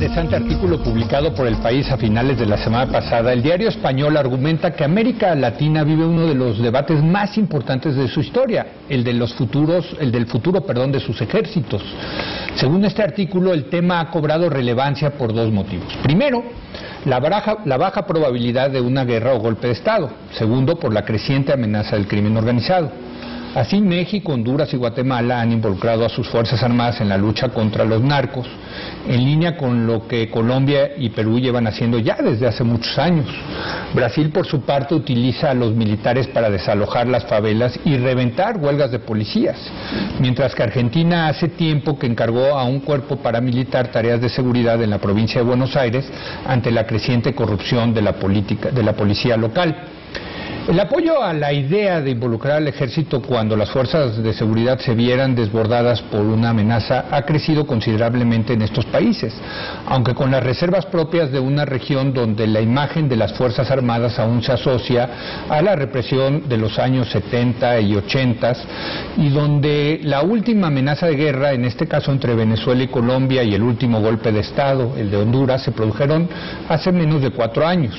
interesante artículo publicado por El País a finales de la semana pasada, el diario español argumenta que América Latina vive uno de los debates más importantes de su historia, el del futuro de sus ejércitos. Según este artículo, el tema ha cobrado relevancia por dos motivos. Primero, la baja probabilidad de una guerra o golpe de Estado. Segundo, por la creciente amenaza del crimen organizado. Así, México, Honduras y Guatemala han involucrado a sus Fuerzas Armadas en la lucha contra los narcos, en línea con lo que Colombia y Perú llevan haciendo ya desde hace muchos años. Brasil, por su parte, utiliza a los militares para desalojar las favelas y reventar huelgas de policías, mientras que Argentina hace tiempo que encargó a un cuerpo paramilitar tareas de seguridad en la provincia de Buenos Aires ante la creciente corrupción de la policía local. El apoyo a la idea de involucrar al ejército cuando las fuerzas de seguridad se vieran desbordadas por una amenaza ha crecido considerablemente en estos países, aunque con las reservas propias de una región donde la imagen de las Fuerzas Armadas aún se asocia a la represión de los años 70 y 80 y donde la última amenaza de guerra, en este caso entre Venezuela y Colombia, y el último golpe de Estado, el de Honduras, se produjeron hace menos de 4 años.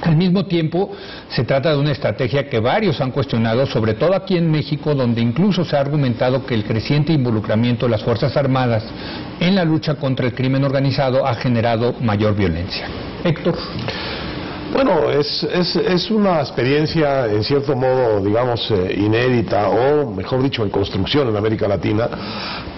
Al mismo tiempo, se trata de una estrategia que varios han cuestionado, sobre todo aquí en México, donde incluso se ha argumentado que el creciente involucramiento de las Fuerzas Armadas en la lucha contra el crimen organizado ha generado mayor violencia. Héctor. Bueno, es una experiencia, en cierto modo, digamos, inédita, o mejor dicho, en construcción en América Latina,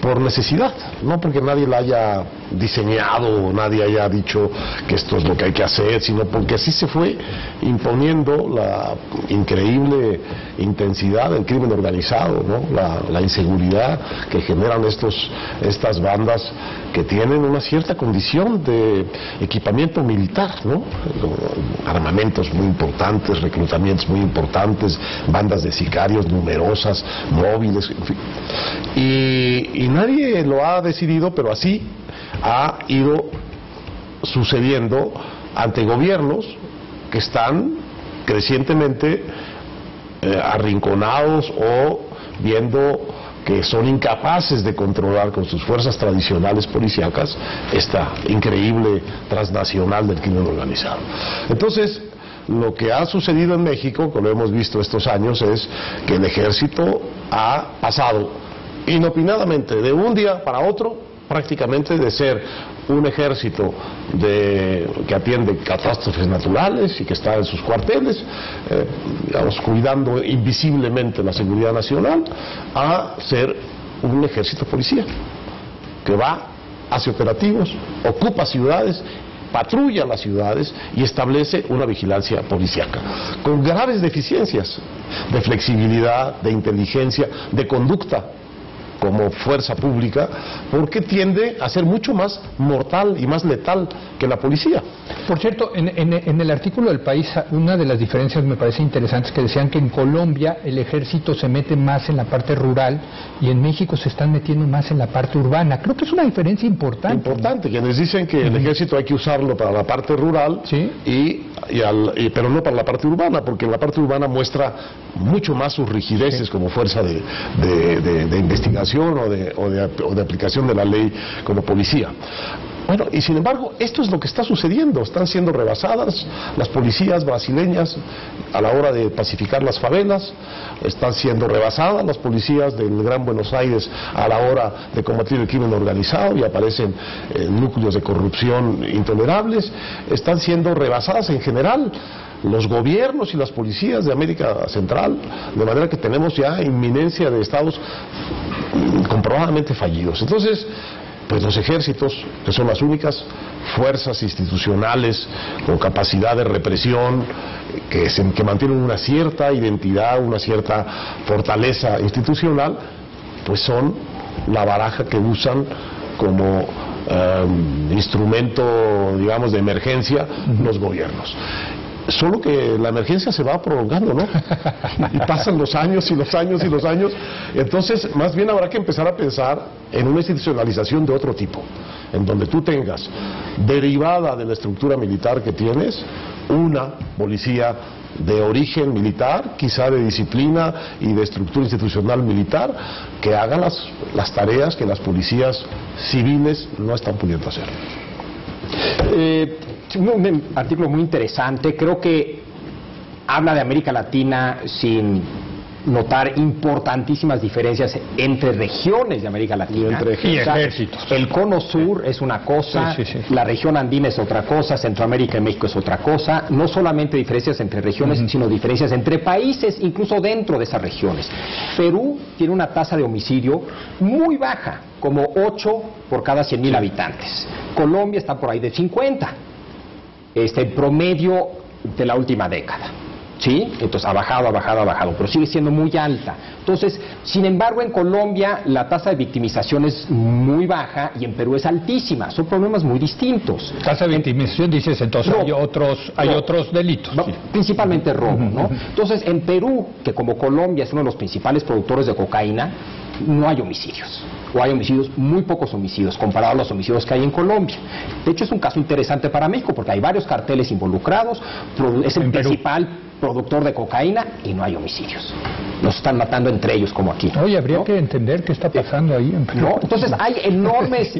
por necesidad, no porque nadie la haya diseñado o nadie haya dicho que esto es lo que hay que hacer, sino porque así se fue imponiendo la increíble intensidad del crimen organizado, ¿no? La inseguridad que generan estas bandas que tienen una cierta condición de equipamiento militar, ¿no? Armamentos muy importantes, reclutamientos muy importantes, bandas de sicarios numerosas, móviles, en fin. Y nadie lo ha decidido, pero así ha ido sucediendo ante gobiernos que están crecientemente arrinconados o viendo que son incapaces de controlar con sus fuerzas tradicionales policíacas esta increíble transnacional del crimen organizado. Entonces, lo que ha sucedido en México, que lo hemos visto estos años, es que el ejército ha pasado inopinadamente de un día para otro, prácticamente de ser un ejército que atiende catástrofes naturales y que está en sus cuarteles, digamos, cuidando invisiblemente la seguridad nacional, a ser un ejército policía que va, hace operativos, ocupa ciudades, patrulla las ciudades y establece una vigilancia policíaca con graves deficiencias de flexibilidad, de inteligencia, de conducta como fuerza pública, porque tiende a ser mucho más mortal y más letal que la policía. Por cierto, en el artículo del País, una de las diferencias me parece interesante es que decían que en Colombia el ejército se mete más en la parte rural y en México se están metiendo más en la parte urbana. Creo que es una diferencia importante. Importante, quienes dicen que el ejército hay que usarlo para la parte rural, ¿sí? Pero no para la parte urbana, porque en la parte urbana muestra mucho más sus rigideces, ¿sí?, como fuerza de investigación o de aplicación de la ley como policía. Bueno, y sin embargo, esto es lo que está sucediendo. Están siendo rebasadas las policías brasileñas a la hora de pacificar las favelas, están siendo rebasadas las policías del Gran Buenos Aires a la hora de combatir el crimen organizado y aparecen núcleos de corrupción intolerables, están siendo rebasadas en general los gobiernos y las policías de América Central, de manera que tenemos ya inminencia de estados comprobadamente fallidos. Entonces, pues los ejércitos, que son las únicas fuerzas institucionales con capacidad de represión, que mantienen una cierta identidad, una cierta fortaleza institucional, pues son la baraja que usan como instrumento, digamos, de emergencia los gobiernos. Solo que la emergencia se va prolongando, ¿no? Y pasan los años y los años y los años. Entonces, más bien habrá que empezar a pensar en una institucionalización de otro tipo, en donde tú tengas, derivada de la estructura militar que tienes, una policía de origen militar, quizá de disciplina y de estructura institucional militar, que haga las tareas que las policías civiles no están pudiendo hacer. Un artículo muy interesante, creo que habla de América Latina sin notar importantísimas diferencias entre regiones de América Latina y ejércitos. El cono sur es una cosa, la región andina es otra cosa, Centroamérica y México es otra cosa, no solamente diferencias entre regiones, sino diferencias entre países, incluso dentro de esas regiones. Perú tiene una tasa de homicidio muy baja, como 8 por cada 100,000 habitantes. Colombia está por ahí de 50, promedio de la última década. ¿Sí? Entonces ha bajado, pero sigue siendo muy alta. Entonces, sin embargo, en Colombia la tasa de victimización es muy baja y en Perú es altísima. Son problemas muy distintos. Tasa de victimización, dices, entonces hay otros delitos. No, principalmente robo, ¿no? Entonces, en Perú, que como Colombia es uno de los principales productores de cocaína, no hay homicidios. O hay homicidios, muy pocos homicidios, comparado a los homicidios que hay en Colombia. De hecho, es un caso interesante para México, porque hay varios carteles involucrados, es el principal productor de cocaína y no hay homicidios. Nos están matando entre ellos, como aquí. Oye, habría que entender qué está pasando ahí en Perú. ¿No? Entonces, hay enormes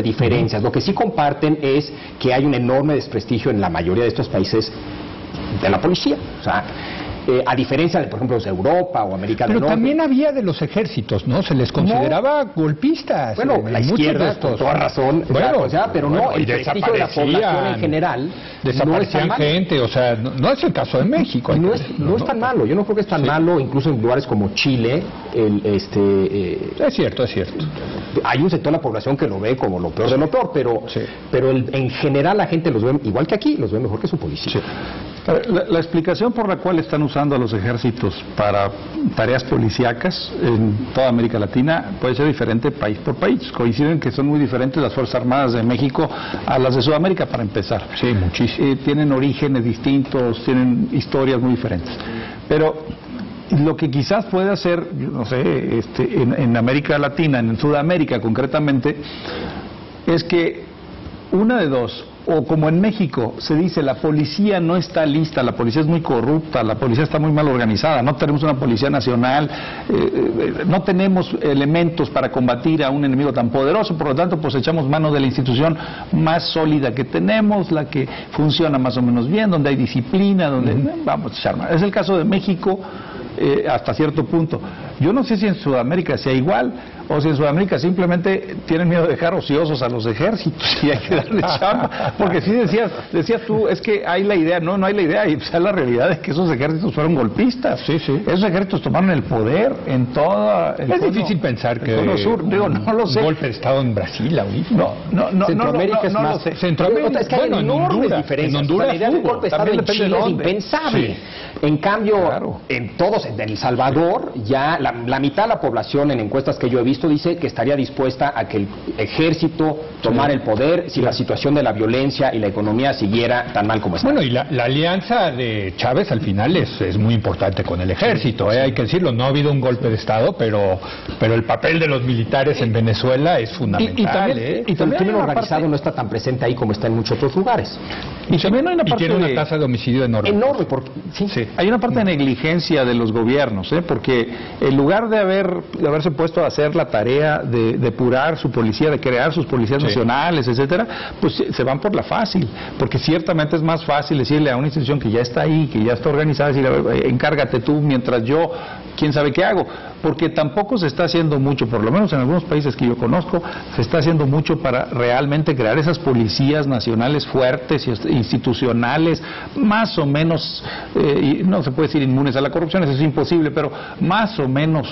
diferencias. Lo que sí comparten es que hay un enorme desprestigio en la mayoría de estos países de la policía. O sea, a diferencia de, por ejemplo, de Europa o América del Norte. Pero también había de los ejércitos, ¿no? Se les consideraba golpistas. Bueno, la izquierda, con toda razón, bueno, pero no, el prestigio de la población en general desaparecían no gente, o sea, no es el caso de México. No es tan malo, yo no creo que es tan malo, incluso en lugares como Chile, es cierto. Hay un sector de la población que lo ve como lo peor de lo peor, pero en general la gente los ve, igual que aquí, los ve mejor que su policía. La explicación por la cual están usando a los ejércitos para tareas policíacas en toda América Latina puede ser diferente país por país. Coinciden que son muy diferentes las Fuerzas Armadas de México a las de Sudamérica, para empezar. Sí, muchísimo. Tienen orígenes distintos, tienen historias muy diferentes. Pero lo que quizás puede hacer, no sé, en América Latina, en Sudamérica concretamente, es que una de dos, o como en México se dice, la policía no está lista, la policía es muy corrupta, la policía está muy mal organizada, no tenemos una policía nacional, no tenemos elementos para combatir a un enemigo tan poderoso, por lo tanto pues echamos mano de la institución más sólida que tenemos, la que funciona más o menos bien, donde hay disciplina, donde vamos a echar mano. Es el caso de México hasta cierto punto. Yo no sé si en Sudamérica sea igual, o si en Sudamérica simplemente tienen miedo de dejar ociosos a los ejércitos y hay que darle chamba, porque sí decías tú, es que hay la idea, no hay la idea, y pues, la realidad es que esos ejércitos fueron golpistas, esos ejércitos tomaron el poder en toda es difícil pensar que sur, digo, no lo sé. Un golpe de Estado en Brasil ahorita. No, Centroamérica es más. Centroamérica es que hay enormes diferencias. En Honduras, la idea de un golpe de Estado en Chile es impensable. En cambio, en todos, en El Salvador, ya la mitad de la población en encuestas que yo he visto dice que estaría dispuesta a que el ejército tomara el poder si la situación de la violencia y la economía siguiera tan mal como está. Bueno, y la alianza de Chávez al final es muy importante con el ejército, hay que decirlo, no ha habido un golpe de Estado, pero el papel de los militares en Venezuela es fundamental. Y también el crimen organizado no está tan presente ahí como está en muchos otros lugares. Y también hay una parte tiene una tasa de homicidio enorme. Enorme, porque hay una parte de negligencia de los gobiernos, porque en lugar de haberse puesto a hacer la tarea de depurar su policía, de crear sus policías nacionales, etcétera, pues se van por la fácil, porque ciertamente es más fácil decirle a una institución que ya está ahí, que ya está organizada, decirle, encárgate tú mientras yo, quién sabe qué hago, porque tampoco se está haciendo mucho, por lo menos en algunos países que yo conozco, se está haciendo mucho para realmente crear esas policías nacionales fuertes y institucionales, más o menos, no se puede decir inmunes a la corrupción, eso es imposible, pero más o menos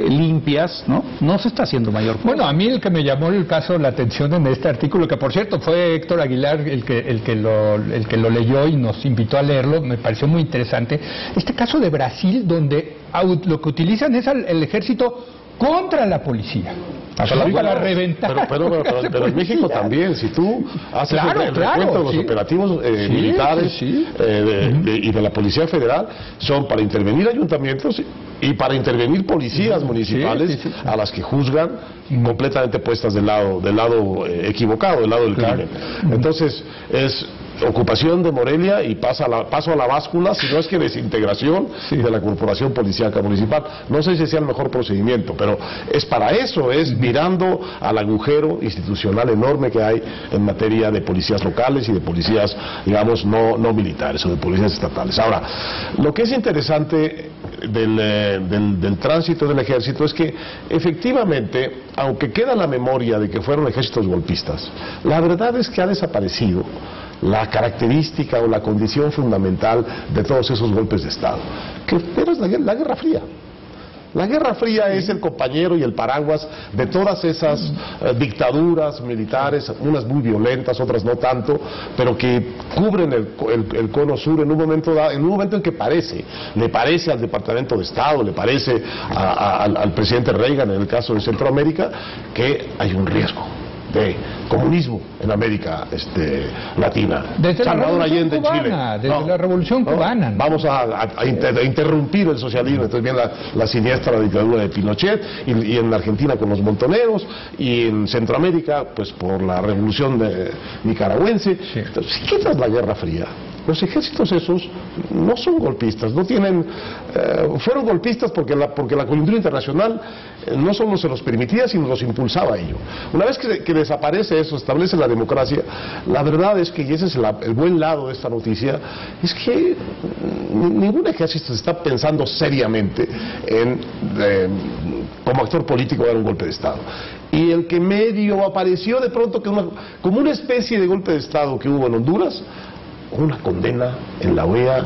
limpias, no se está haciendo mayor cosa. Bueno, a mí el que me llamó la atención en este artículo, que por cierto fue Héctor Aguilar el que lo leyó y nos invitó a leerlo, me pareció muy interesante, este caso de Brasil, donde lo que utilizan es el ejército contra la policía. Para reventar. Pero en México también, si tú haces el recuento de los operativos militares y de la Policía Federal, son para intervenir ayuntamientos y para intervenir policías municipales a las que juzgan completamente puestas del lado equivocado, del lado del crimen. Entonces, ocupación de Morelia y paso a la báscula, si no es que desintegración de la Corporación Policíaca Municipal. No sé si sea el mejor procedimiento, pero es para eso, es mirando al agujero institucional enorme que hay en materia de policías locales y de policías, digamos, no militares o de policías estatales. Ahora, lo que es interesante del tránsito del ejército es que efectivamente, aunque queda la memoria de que fueron ejércitos golpistas, la verdad es que ha desaparecido la característica o la condición fundamental de todos esos golpes de Estado, que es la Guerra Fría. La Guerra Fría es el compañero y el paraguas de todas esas dictaduras militares, unas muy violentas, otras no tanto, pero que cubren el cono sur en un momento en que le parece al Departamento de Estado, le parece al presidente Reagan en el caso de Centroamérica, que hay un riesgo de comunismo en América Latina. Desde Salvador Allende en Chile. Desde la Revolución Cubana. Vamos a interrumpir el socialismo. Entonces viene la siniestra dictadura de Pinochet, y en Argentina con los montoneros, y en Centroamérica pues por la revolución nicaragüense. Sí. Entonces, si quitas la Guerra Fría, los ejércitos esos no son golpistas, no tienen, fueron golpistas porque la coyuntura internacional no solo se los permitía, sino los impulsaba a ello. Una vez que desaparece eso, establece la democracia, la verdad es que, y ese es el buen lado de esta noticia, es que ningún ejército está pensando seriamente en, como actor político, dar un golpe de Estado. Y el que medio apareció de pronto como una especie de golpe de Estado que hubo en Honduras, una condena en la OEA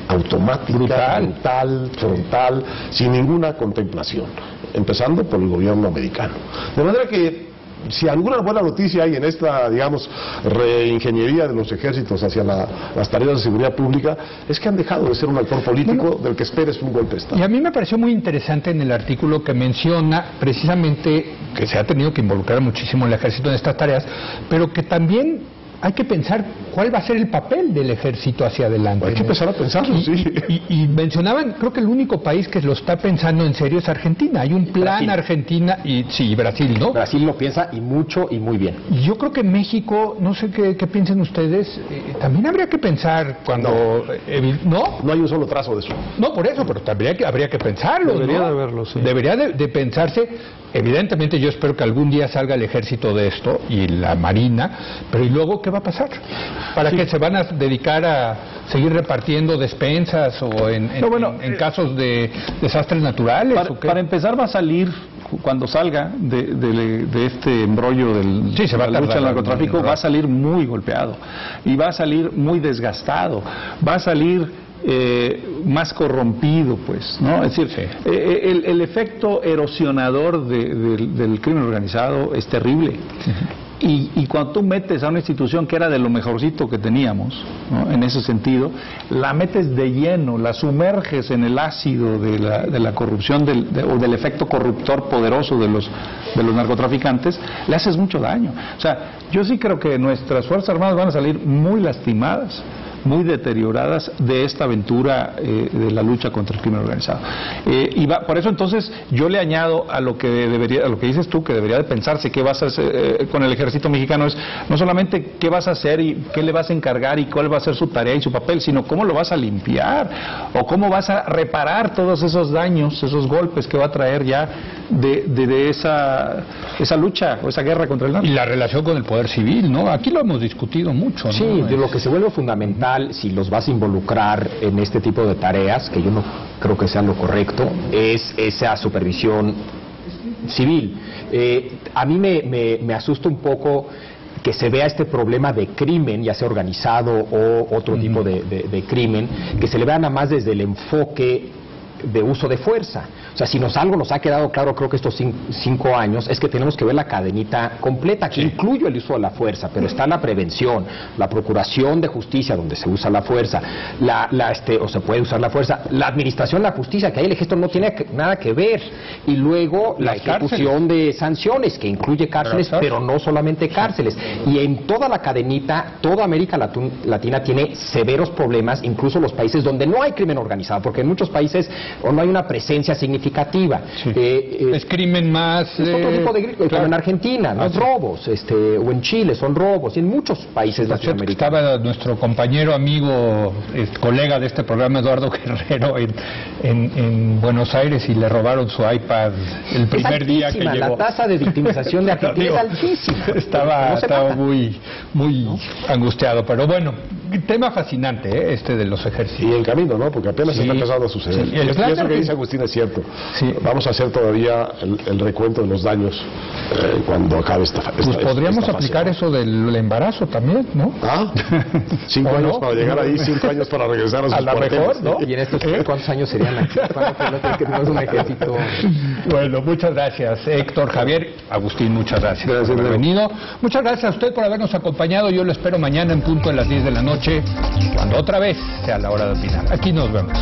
automática, brutal, frontal, sin ninguna contemplación, empezando por el gobierno americano. De manera que, si alguna buena noticia hay en esta, digamos, reingeniería de los ejércitos hacia las tareas de seguridad pública, es que han dejado de ser un actor político del que esperes un golpe de Estado. Y a mí me pareció muy interesante en el artículo que menciona precisamente que se ha tenido que involucrar muchísimo el ejército en estas tareas, pero que también hay que pensar cuál va a ser el papel del ejército hacia adelante. Hay que empezar a pensarlo, sí. Y mencionaban, creo que el único país que lo está pensando en serio es Argentina. Hay un plan Brasil. Argentina y sí, Brasil, ¿no? Brasil lo piensa y mucho y muy bien. Yo creo que México, no sé qué piensen ustedes, también habría que pensar cuando... ¿No? No hay un solo trazo de eso. No, por eso, pero también habría que pensarlo, Debería ¿no? de verlo, sí. Debería de pensarse. Evidentemente yo espero que algún día salga el ejército de esto y la marina, pero ¿y luego qué va a pasar? ¿Para qué se van a dedicar a seguir repartiendo despensas o en casos de desastres naturales? Para empezar, va a salir, cuando salga de este embrollo de la lucha al narcotráfico, va a salir muy golpeado y va a salir muy desgastado, va a salir más corrompido, pues, ¿no? Es decir, el efecto erosionador del crimen organizado es terrible. Y cuando tú metes a una institución que era de lo mejorcito que teníamos, ¿no? En ese sentido, la metes de lleno, la sumerges en el ácido de la corrupción o del efecto corruptor poderoso de los narcotraficantes, le haces mucho daño. O sea, yo sí creo que nuestras Fuerzas Armadas van a salir muy lastimadas, muy deterioradas de esta aventura de la lucha contra el crimen organizado. Por eso entonces yo le añado a lo que dices tú, que debería de pensarse qué vas a hacer con el ejército mexicano, es no solamente qué vas a hacer y qué le vas a encargar y cuál va a ser su tarea y su papel, sino cómo lo vas a limpiar o cómo vas a reparar todos esos daños, esos golpes que va a traer ya de esa lucha o esa guerra contra el narco. Y la relación con el poder civil, ¿no? Aquí lo hemos discutido mucho, ¿no? Sí, de lo que se vuelve fundamental si los vas a involucrar en este tipo de tareas, que yo no creo que sea lo correcto, es esa supervisión civil. A mí me asusta un poco que se vea este problema de crimen, ya sea organizado o otro tipo de crimen, que se le vea nada más desde el enfoque de uso de fuerza. O sea, si algo nos ha quedado claro, creo que estos 5 años, es que tenemos que ver la cadenita completa, que incluye el uso de la fuerza, pero está la prevención, la procuración de justicia, donde se usa la fuerza, o se puede usar la fuerza, la administración de la justicia, que ahí el ejército no tiene nada que ver, y luego la ejecución de sanciones, que incluye cárceles, pero no solamente cárceles. Y en toda la cadenita, toda América Latina tiene severos problemas, incluso los países donde no hay crimen organizado, porque en muchos países o no hay una presencia significativa. Sí. Es crimen más... Es otro tipo de crimen, como en Argentina, ¿no? Robos, o en Chile son robos, y en muchos países latinoamericanos. Estaba nuestro compañero, amigo, colega de este programa, Eduardo Guerrero, en Buenos Aires, y le robaron su iPad el primer día que llegó. La tasa de victimización de Argentina es altísima. Estaba muy angustiado, pero bueno, tema fascinante, este de los ejércitos. Y en camino, ¿no? Porque apenas está empezando a suceder. Sí. Y eso que dice Agustín es cierto. Sí. Vamos a hacer todavía el recuento de los daños cuando acabe esta Pues podríamos aplicar eso del embarazo también, ¿no? 5 años para llegar ahí, 5 años para regresar a sus mejor, ¿no? Y en estos ¿cuántos años serían aquí? Que tenemos un ejército. Bueno, muchas gracias, Héctor, Javier, Agustín, muchas gracias por haber venido. Muchas gracias a usted por habernos acompañado. Yo lo espero mañana en punto de las 10 de la noche, cuando otra vez sea la hora de opinar. Aquí nos vemos.